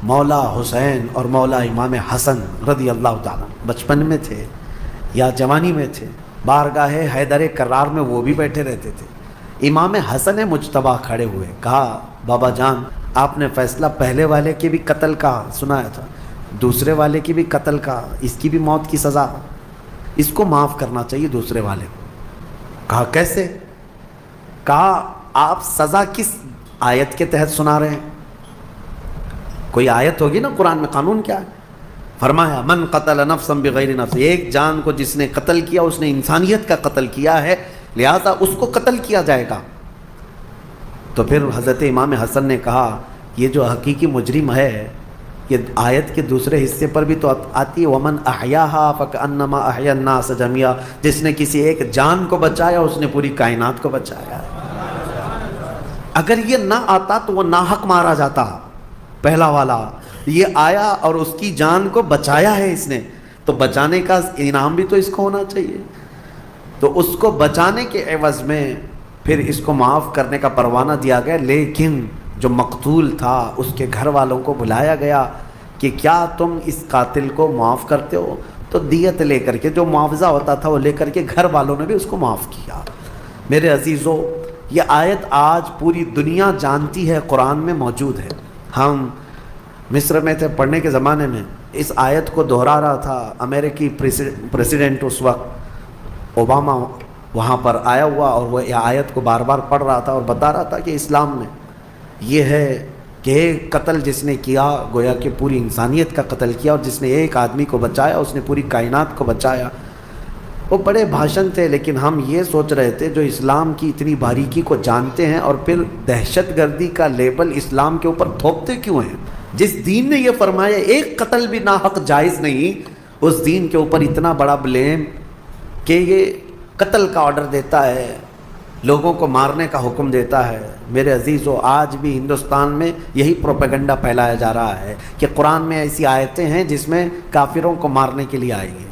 مولا حسین اور مولا امام حسن رضی اللہ تعالیٰ بچپن میں تھے یا جوانی میں تھے، بارگاہ حیدر کرار میں وہ بھی بیٹھے رہتے تھے۔ امام حسن مجتبیٰ کھڑے ہوئے، کہا بابا جان آپ نے فیصلہ پہلے والے کے بھی قتل کا سنایا تھا، دوسرے والے کی بھی قتل کا، اس کی بھی موت کی سزا، اس کو معاف کرنا چاہیے دوسرے والے کو۔ کہا کیسے؟ کہا آپ سزا کس آیت کے تحت سنا رہے ہیں؟ کوئی آیت ہوگی نا قرآن میں، قانون کیا ہے؟ فرمایا من قتل نفسا بغیر نفس، ایک جان کو جس نے قتل کیا اس نے انسانیت کا قتل کیا ہے، لہذا اس کو قتل کیا جائے گا۔ تو پھر حضرت امام حسن نے کہا یہ جو حقیقی مجرم ہے یہ آیت کے دوسرے حصے پر بھی تو آتی ہے، ومن احیاھا فکأنما احیا الناس جميعا، جس نے کسی ایک جان کو بچایا اس نے پوری کائنات کو بچایا۔ اگر یہ نہ آتا تو وہ ناحق مارا جاتا، پہلا والا یہ آیا اور اس کی جان کو بچایا ہے اس نے، تو بچانے کا انعام بھی تو اس کو ہونا چاہیے۔ تو اس کو بچانے کے عوض میں پھر اس کو معاف کرنے کا پروانہ دیا گیا، لیکن جو مقتول تھا اس کے گھر والوں کو بلایا گیا کہ کیا تم اس قاتل کو معاف کرتے ہو؟ تو دیت لے کر کے جو معاوضہ ہوتا تھا وہ لے کر کے گھر والوں نے بھی اس کو معاف کیا۔ میرے عزیزو، یہ آیت آج پوری دنیا جانتی ہے، قرآن میں موجود ہے۔ ہم مصر میں تھے پڑھنے کے زمانے میں، اس آیت کو دہرا رہا تھا امریکی پریزیڈنٹ اس وقت اوباما، وہاں پر آیا ہوا اور وہ یہ آیت کو بار بار پڑھ رہا تھا اور بتا رہا تھا کہ اسلام میں یہ ہے کہ ایک قتل جس نے کیا گویا کہ پوری انسانیت کا قتل کیا، اور جس نے ایک آدمی کو بچایا اس نے پوری کائنات کو بچایا۔ وہ بڑے بھاشن تھے، لیکن ہم یہ سوچ رہے تھے جو اسلام کی اتنی باریکی کو جانتے ہیں اور پھر دہشت گردی کا لیبل اسلام کے اوپر تھوپتے کیوں ہیں؟ جس دین نے یہ فرمایا ایک قتل بھی ناحق جائز نہیں، اس دین کے اوپر اتنا بڑا بلیم کہ یہ قتل کا آرڈر دیتا ہے، لوگوں کو مارنے کا حکم دیتا ہے۔ میرے عزیزو، آج بھی ہندوستان میں یہی پروپیگنڈا پھیلایا جا رہا ہے کہ قرآن میں ایسی آیتیں ہیں جس میں کافروں کو مارنے کے لیے آئی ہیں۔